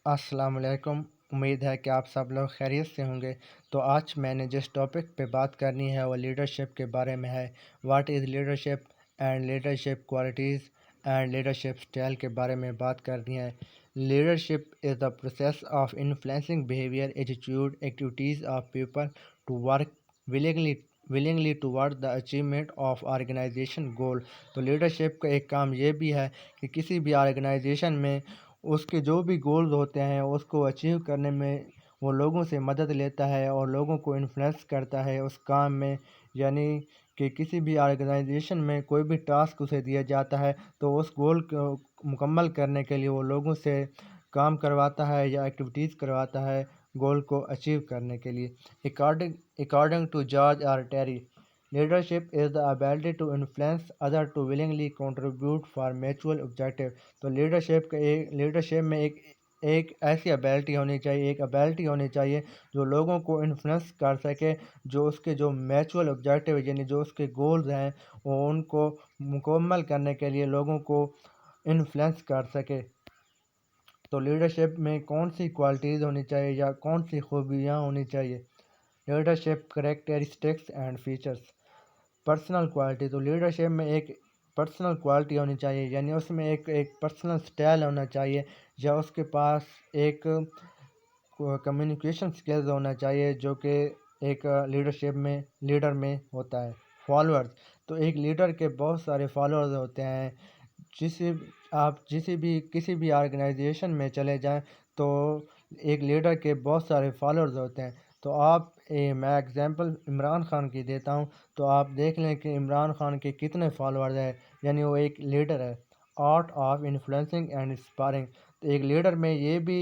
السلام علیکم۔ امید ہے کہ آپ سب لوگ خیریت سے ہوں گے۔ تو آج میں نے جس ٹاپک پہ بات کرنی ہے وہ لیڈرشپ کے بارے میں ہے۔ What is leadership and leadership qualities and leadership style کے بارے میں بات کرنی ہے۔ Leadership is the process of influencing behaviour attitude activities of people to work willingly toward the achievement of organization goal. تو لیڈرشپ کا ایک کام یہ بھی ہے کہ کسی بھی آرگنائزیشن میں اس کے جو بھی گولز ہوتے ہیں اس کو اچیو کرنے میں وہ لوگوں سے مدد لیتا ہے اور لوگوں کو انفلوئنس کرتا ہے اس کام میں۔ یعنی کہ کسی بھی آرگنائزیشن میں کوئی بھی ٹاسک اسے دیا جاتا ہے تو اس گول کو مکمل کرنے کے لیے وہ لوگوں سے کام کرواتا ہے یا ایکٹیویٹیز کرواتا ہے گول کو اچیو کرنے کے لیے۔ According to George R Terry, leadership is the ability to influence other to willingly contribute for mutual objective. تو لیڈرشپ میں ایک ایسی ابیلٹی ہونی چاہیے جو لوگوں کو انفلوئنس کر سکے، جو اس کے جو میچول آبجیکٹیو یعنی جو اس کے گولز ہیں وہ ان کو مکمل کرنے کے لیے لوگوں کو انفلوئنس کر سکے۔ تو لیڈرشپ میں کون سی کوالٹیز ہونی چاہیے یا کون سی خوبیاں ہونی چاہیے؟ Leadership characteristics and features. Personal quality, تو لیڈرشپ میں ایک پرسنل کوالٹی ہونی چاہیے، یعنی اس میں ایک پرسنل سٹائل ہونا چاہیے یا اس کے پاس ایک کمیونیکیشن سکلز ہونا چاہیے جو کہ ایک لیڈر میں ہوتا ہے۔ فالوورز، تو ایک لیڈر کے بہت سارے فالوورز ہوتے ہیں۔ کسی بھی آرگنائزیشن میں چلے جائیں تو ایک لیڈر کے بہت سارے فالوورز ہوتے ہیں۔ تو میں ایگزامپل عمران خان کی دیتا ہوں، تو آپ دیکھ لیں کہ عمران خان کے کتنے فالوورز ہیں، یعنی وہ ایک لیڈر ہے۔ Art of influencing and inspiring, تو ایک لیڈر میں یہ بھی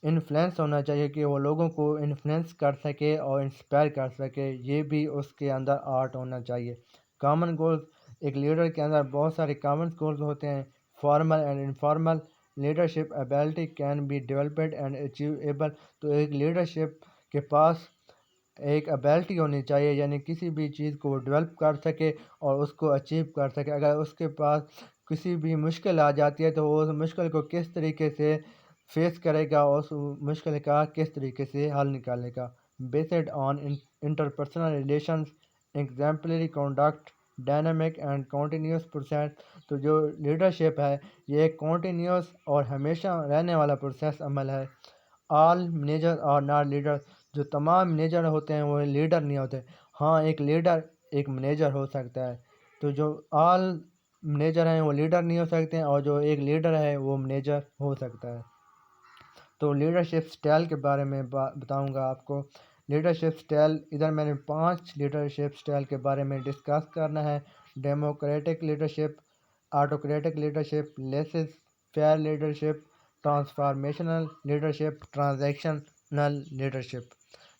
انفلوئنس ہونا چاہیے کہ وہ لوگوں کو انفلوئنس کر سکے اور انسپائر کر سکے، یہ بھی اس کے اندر آرٹ ہونا چاہیے۔ کامن گولز، ایک لیڈر کے اندر بہت سارے کامن گولز ہوتے ہیں، formal and informal. Leadership ability can be developed and achievable, تو ایک لیڈرشپ کے پاس ایک ایبلٹی ہونی چاہیے، یعنی کسی بھی چیز کو وہ ڈیولپ کر سکے اور اس کو اچیو کر سکے۔ اگر اس کے پاس کسی بھی مشکل آ جاتی ہے تو وہ اس مشکل کو کس طریقے سے فیس کرے گا اور اس مشکل کا کس طریقے سے حل نکالے گا۔ Based on interpersonal relations, exemplary conduct, dynamic and continuous process. تو جو لیڈرشپ ہے یہ ایک کنٹینیوس اور ہمیشہ رہنے والا پروسیس عمل ہے۔ All manager are not leader, جو تمام مینیجر ہوتے ہیں وہ لیڈر نہیں ہوتے۔ ہاں، ایک لیڈر ایک مینیجر ہو سکتا ہے، تو جو آل مینیجر ہیں وہ لیڈر نہیں ہو سکتے اور جو ایک لیڈر ہے وہ مینیجر ہو سکتا ہے۔ تو لیڈرشپ سٹائل کے بارے میں بتاؤں گا آپ کو۔ لیڈرشپ سٹائل، ادھر میں نے 5 لیڈرشپ سٹائل کے بارے میں ڈسکس کرنا ہے۔ Democratic leadership, autocratic leadership, laissez faire leadership, transformational leadership, transactional leadership.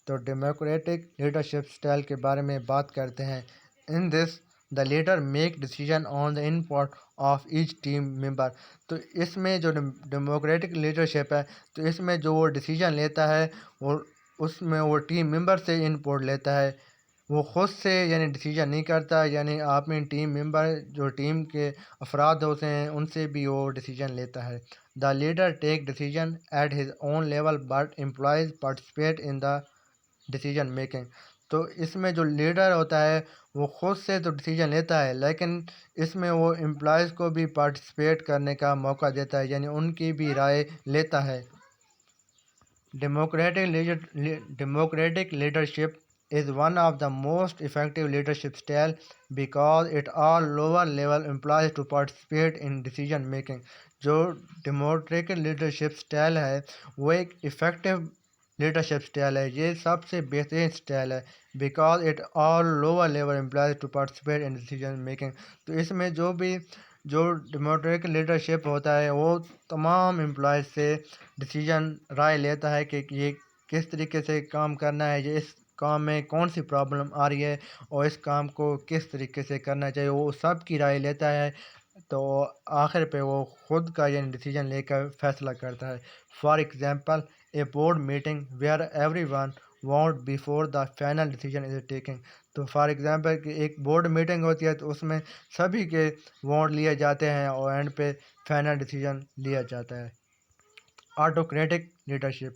تو ڈیموکریٹک لیڈرشپ سٹائل کے بارے میں بات کرتے ہیں۔ In this the leader make decision on the input of each team member. تو اس میں جو ڈیموکریٹک لیڈرشپ ہے تو اس میں جو وہ ڈیسیژن لیتا ہے اس میں وہ ٹیم ممبر سے انپٹ لیتا ہے، وہ خود سے یعنی ڈیسیژن نہیں کرتا، یعنی آپ میں ٹیم ممبر جو ٹیم کے افراد ہوتے ہیں ان سے بھی وہ ڈیسیژن لیتا ہے۔ The leader take decision at his own level but employees participate in the decision making. تو اس میں جو لیڈر ہوتا ہے وہ خود سے تو ڈیسیژن لیتا ہے لیکن اس میں وہ امپلائیز کو بھی پارٹیسپیٹ کرنے کا موقع دیتا ہے، یعنی ان کی بھی رائے لیتا ہے۔ Democratic leadership is one of the most effective leadership style because it all lower level employees to participate in decision making۔ جو ڈیموکریٹک لیڈرشپ سٹائل ہے وہ ایک ایفیکٹو لیڈرشپ سٹائل ہے، یہ سب سے بہترین سٹائل ہے because it all lower level employees to participate in decision making۔ تو اس میں جو ڈیموکریٹک لیڈرشپ ہوتا ہے وہ تمام امپلائیز سے ڈیسیژن رائے لیتا ہے کہ یہ کس طریقے سے کام کرنا ہے، یہ اس کام میں کون سی پرابلم آ رہی ہے اور اس کام کو کس طریقے سے کرنا چاہیے، وہ سب کی رائے لیتا ہے، تو آخر پہ وہ خود کا یعنی ڈیسیژن لے کر فیصلہ کرتا ہے۔ For example a board meeting where every one vote before the final decision is taking. تو فار ایگزامپل کہ ایک بورڈ میٹنگ ہوتی ہے تو اس میں سبھی کے ووٹ لیے جاتے ہیں اور اینڈ پہ فائنل ڈیسیژن لیا جاتا ہے۔ Autocratic leadership.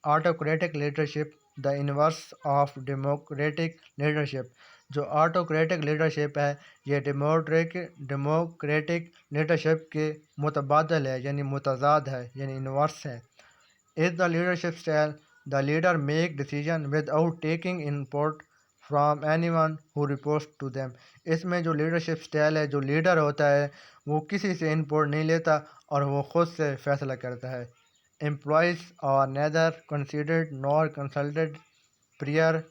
Autocratic leadership, the inverse of democratic leadership. جو آٹوکریٹک لیڈرشپ ہے یہ ڈیموکریٹک لیڈرشپ کے متبادل ہے یعنی متضاد ہے یعنی انورس ہے. Is the leadership style the leader make decision without taking input from anyone who reports to them. اس میں جو لیڈرشپ سٹائل ہے جو لیڈر ہوتا ہے وہ کسی سے انپوٹ نہیں لیتا اور وہ خود سے فیصلہ کرتا ہے. Employees are neither considered nor consulted prior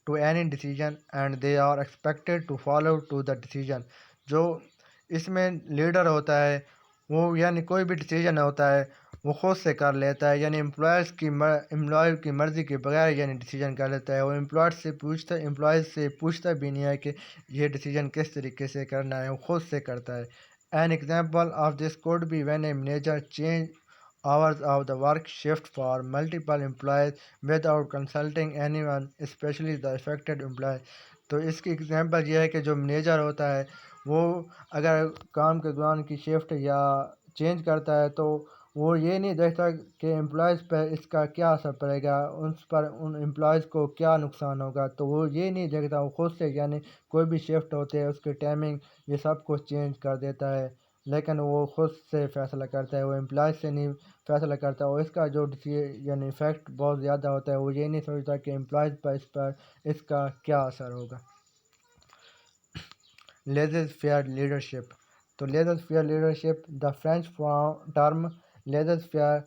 to any decision and they are expected to follow to the decision. جو اس میں لیڈر ہوتا ہے وہ یعنی کوئی بھی ڈیسیجن ہوتا ہے وہ خود سے کر لیتا ہے یعنی امپلائی کی مرضی کے بغیر یعنی ڈیسیجن کر لیتا ہے. وہ امپلائیز سے پوچھتا بھی نہیں ہے کہ یہ ڈیسیجن کس طریقے سے کرنا ہے وہ خود سے کرتا ہے. An example of this could be when a manager change hours of the work shift for multiple employees without consulting anyone, especially the affected employee. تو اس کی ایگزامپل یہ ہے کہ جو مینیجر ہوتا ہے وہ اگر کام کے دوران کی شفٹ یا چینج کرتا ہے تو وہ یہ نہیں دیکھتا کہ امپلائیز پہ اس کا کیا اثر پڑے گا ان امپلائیز کو کیا نقصان ہوگا. تو وہ یہ نہیں دیکھتا وہ خود سے یعنی کوئی بھی شفٹ ہوتی ہے اس کی ٹائمنگ یہ سب کچھ چینج کر دیتا ہے لیکن وہ خود سے فیصلہ کرتا ہے وہ امپلائیز سے نہیں فیصلہ کرتا. اور اس کا جو یعنی افیکٹ بہت زیادہ ہوتا ہے وہ یہ نہیں سوچتا کہ امپلائیز پر اس کا کیا اثر ہوگا. Laissez faire leadership. تو laissez faire leadership the French term laissez faire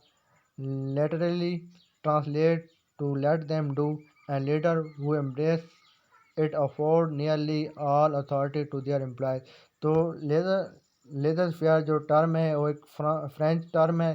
literally translate to let them do, and leader who embrace it afford nearly all authority to their employees. تو لیزر فیئر جو term ہے وہ ایک French term ہے.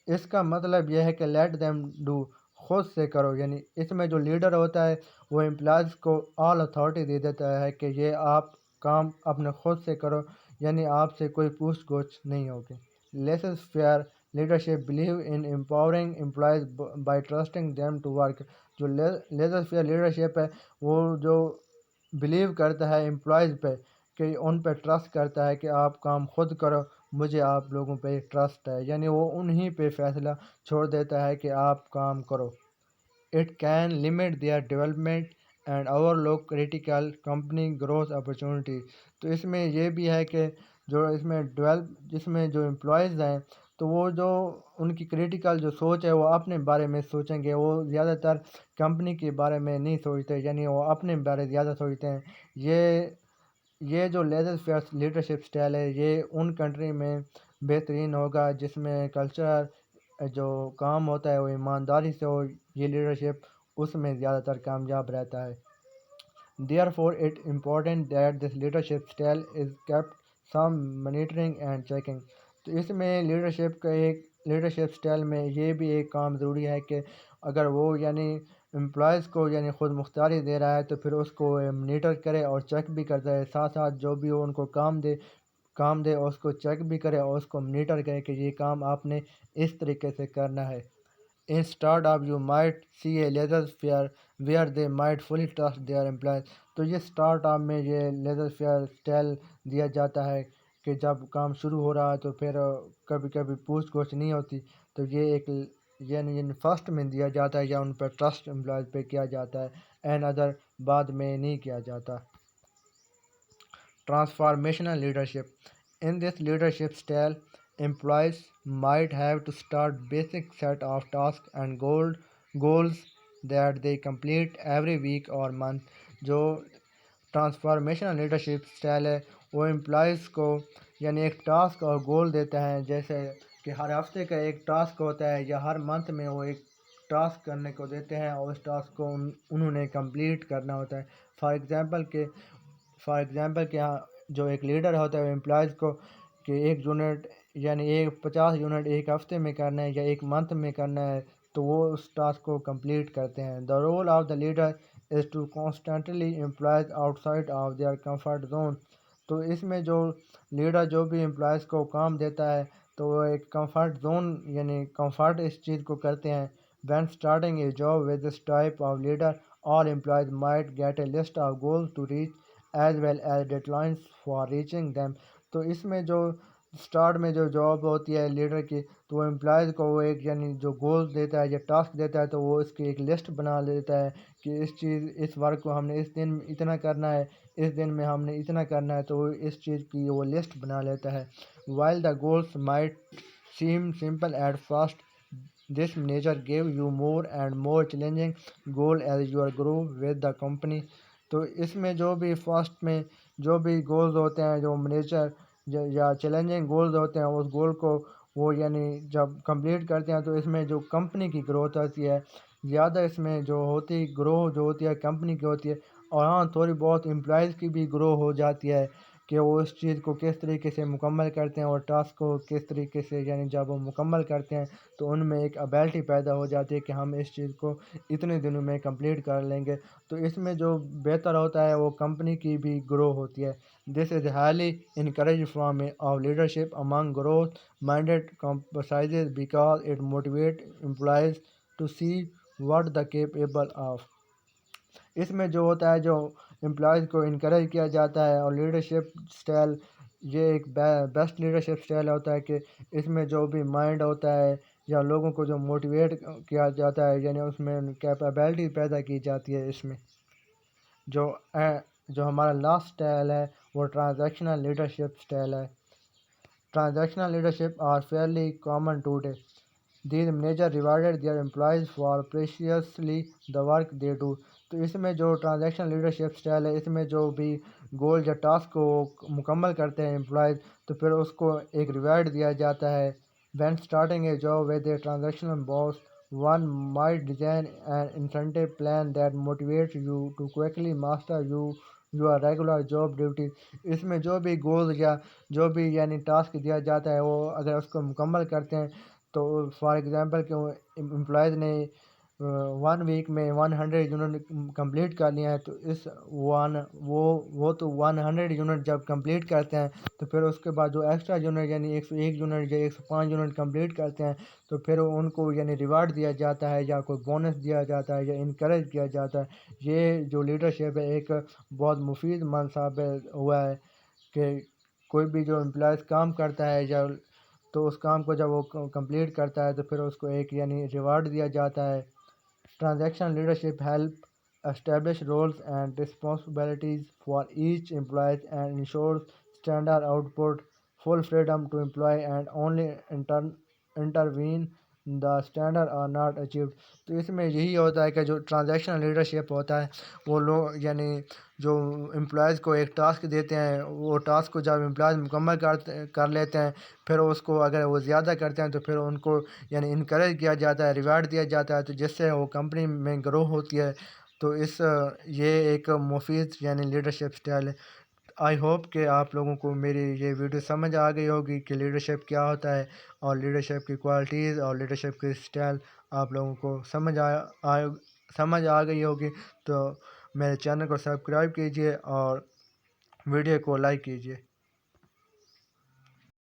اس کا مطلب یہ ہے کہ لیٹ دیم ڈو خود سے کرو یعنی اس میں جو لیڈر ہوتا ہے وہ امپلائیز کو آل اتھارٹی دے دیتا ہے کہ یہ آپ کام اپنے خود سے کرو یعنی آپ سے کوئی پوچھ گچھ نہیں ہوگی. Laissez faire leadership believe in empowering employees by trusting them to work. جو لیزر فیئر لیڈرشپ ہے وہ جو بلیو کرتا ہے امپلائیز پہ کہ ان پہ ٹرسٹ کرتا ہے کہ آپ کام خود کرو مجھے آپ لوگوں پہ ٹرسٹ ہے یعنی وہ انہی پہ فیصلہ چھوڑ دیتا ہے کہ آپ کام کرو. It can limit their development and overlook critical company growth opportunities. تو اس میں یہ بھی ہے کہ جو اس میں جو امپلائیز ہیں تو وہ جو ان کی کریٹیکل جو سوچ ہے وہ اپنے بارے میں سوچیں گے وہ زیادہ تر کمپنی کے بارے میں نہیں سوچتے یعنی وہ اپنے بارے زیادہ سوچتے ہیں. یہ جو لیزر فیئر لیڈرشپ سٹائل ہے یہ ان کنٹری میں بہترین ہوگا جس میں کلچر جو کام ہوتا ہے وہ ایمانداری سے ہو. یہ لیڈرشپ اس میں زیادہ تر کامیاب رہتا ہے. Therefore, it important that this leadership style is kept some monitoring and checking. تو اس میں لیڈرشپ سٹائل میں یہ بھی ایک کام ضروری ہے کہ اگر وہ یعنی امپلائیز کو یعنی خود مختاری دے رہا ہے تو پھر اس کو مانیٹر کرے اور چیک بھی کرتا ہے ساتھ ساتھ جو بھی وہ ان کو کام دے اور اس کو چیک بھی کرے اور اس کو مانیٹر کرے کہ یہ کام آپ نے اس طریقے سے کرنا ہے. Instead of you might see a laissez faire where they might fully trust their employees. تو یہ اسٹارٹ اپ میں یہ لیزر فیئر سٹائل دیا جاتا ہے کہ جب کام شروع ہو رہا ہے تو پھر کبھی کبھی پوچھ گچھ نہیں ہوتی تو یہ ایک یعنی فرسٹ میں دیا جاتا ہے یا ان پہ ٹرسٹ امپلائیز پہ کیا جاتا ہے اینڈ ادر بعد میں نہیں کیا جاتا. Transformational leadership. In this leadership style, employees might have to start basic set of tasks and goals that they complete every week or month. جو ٹرانسفارمیشنل لیڈرشپ سٹائل ہے وہ امپلائیز کو یعنی ایک ٹاسک اور گول دیتا ہے جیسے کہ ہر ہفتے کا ایک ٹاسک ہوتا ہے یا ہر منتھ میں وہ ایک ٹاسک کرنے کو دیتے ہیں اور اس ٹاسک کو انہوں نے کمپلیٹ کرنا ہوتا ہے. فار ایگزامپل کہ جو ایک لیڈر ہوتا ہے وہ امپلائیز کو کہ ایک یونٹ یعنی 50 یونٹ ایک ہفتے میں کرنا ہے یا ایک منتھ میں کرنا ہے تو وہ اس ٹاسک کو کمپلیٹ کرتے ہیں. The role of the leader is to constantly employees outside of their comfort zone. تو اس میں جو لیڈر جو بھی امپلائیز کو کام دیتا ہے تو وہ ایک کمفرٹ زون یعنی کمفرٹ اس چیز کو کرتے ہیں. When starting a job with this type of leader all employees might get a list of goals to reach as well as deadlines for reaching them. تو اس میں جو اسٹارٹ میں جو جاب ہوتی ہے لیڈر کی، تو وہ امپلائز کو وہ ایک یعنی جو گولز دیتا ہے یا ٹاسک دیتا ہے، تو وہ اس کی ایک لسٹ بنا لیتا ہے کہ اس ورک کو ہم نے اس دن اتنا کرنا ہے، اس دن میں ہم نے اتنا کرنا ہے، تو وہ اس چیز کی وہ لسٹ بنا لیتا ہے. While the goals might seem simple at first, this nature give you more and more challenging goal as you are grow with the company. تو اس میں جو بھی فاسٹ میں جو بھی گولز ہوتے ہیں، جو منیجر یا چیلنجنگ گولز ہوتے ہیں، اس گول کو وہ یعنی جب کمپلیٹ کرتے ہیں، تو اس میں جو کمپنی کی گروتھ ہوتی ہے زیادہ، اس میں جو ہوتی گرو جو ہوتی ہے کمپنی کی ہوتی ہے. اور ہاں تھوڑی بہت امپلائز کی بھی گرو ہو جاتی ہے کہ وہ اس چیز کو کس طریقے سے مکمل کرتے ہیں، اور ٹاسک کو کس طریقے سے یعنی جب وہ مکمل کرتے ہیں تو ان میں ایک ابیلٹی پیدا ہو جاتی ہے کہ ہم اس چیز کو اتنے دنوں میں کمپلیٹ کر لیں گے. تو اس میں جو بہتر ہوتا ہے وہ کمپنی کی بھی گرو ہوتی ہے. This is highly encourage from of leadership among growth minded companies because it motivate employees to see what the capable of. اس میں جو ہوتا ہے جو امپلائز کو انکریج کیا جاتا ہے، اور لیڈرشپ سٹائل یہ ایک بیسٹ لیڈرشپ سٹائل ہوتا ہے کہ اس میں جو بھی مائنڈ ہوتا ہے یا لوگوں کو جو موٹیویٹ کیا جاتا ہے، یعنی اس میں کیپیبلٹی پیدا کی جاتی ہے. اس میں جو جو ہمارا لاسٹ سٹائل ہے وہ ٹرانزیکشنل لیڈرشپ سٹائل ہے. Transactional leadership are fairly common today. These managers rewarded their employees for preciously the work they do. تو اس میں جو ٹرانزیکشن لیڈرشپ سٹائل ہے، اس میں جو بھی گول یا ٹاسک کو مکمل کرتے ہیں امپلائز، تو پھر اس کو ایک ریوارڈ دیا جاتا ہے. When starting a job with a transactional boss, one might design an incentive plan that motivates you to quickly master your regular job duties. اس میں جو بھی گولز یا جو بھی یعنی ٹاسک دیا جاتا ہے، وہ اگر اس کو مکمل کرتے ہیں، تو فار ایگزامپل کہ امپلائز نے 1 ویک میں 100 یونٹ کمپلیٹ کر لیا ہے، تو اس وہ تو 100 یونٹ جب کمپلیٹ کرتے ہیں، تو پھر اس کے بعد جو ایکسٹرا یونٹ یعنی 101 یونٹ یا 105 یونٹ کمپلیٹ کرتے ہیں، تو پھر ان کو یعنی ریوارڈ دیا جاتا ہے یا کوئی بونس دیا جاتا ہے یا انکریج کیا جاتا ہے. یہ جو لیڈرشپ ہے ایک بہت مفید عمل ثابت ہوا ہے کہ کوئی بھی جو امپلائز کام کرتا ہے یا تو اس کام کو جب وہ کمپلیٹ کرتا ہے، تو پھر اس کو ایک یعنی ریوارڈ دیا جاتا ہے. Transaction leadership help establish roles and responsibilities for each employee and ensures standard output, full freedom to employ and only intervene the standard are not achieved. تو اس میں یہی ہوتا ہے کہ جو ٹرانزیکشنل لیڈرشپ ہوتا ہے وہ لوگ یعنی جو امپلائز کو ایک ٹاسک دیتے ہیں، وہ ٹاسک کو جب امپلائز مکمل کر لیتے ہیں، پھر اس کو اگر وہ زیادہ کرتے ہیں تو پھر ان کو یعنی انکریج کیا جاتا ہے، ریوارڈ دیا جاتا ہے، تو جس سے وہ کمپنی میں گرو ہوتی ہے. تو یہ ایک مفید یعنی لیڈرشپ سٹائل ہے. آئی ہوپ کہ آپ لوگوں کو میری یہ ویڈیو سمجھ آ گئی ہوگی کہ لیڈرشپ کیا ہوتا ہے، اور لیڈرشپ کی کوالٹیز اور لیڈرشپ کی سٹائل آپ لوگوں کو سمجھ آ گئی ہوگی. تو میرے چینل کو سبسکرائب کیجیے اور ویڈیو کو لائک کیجیے.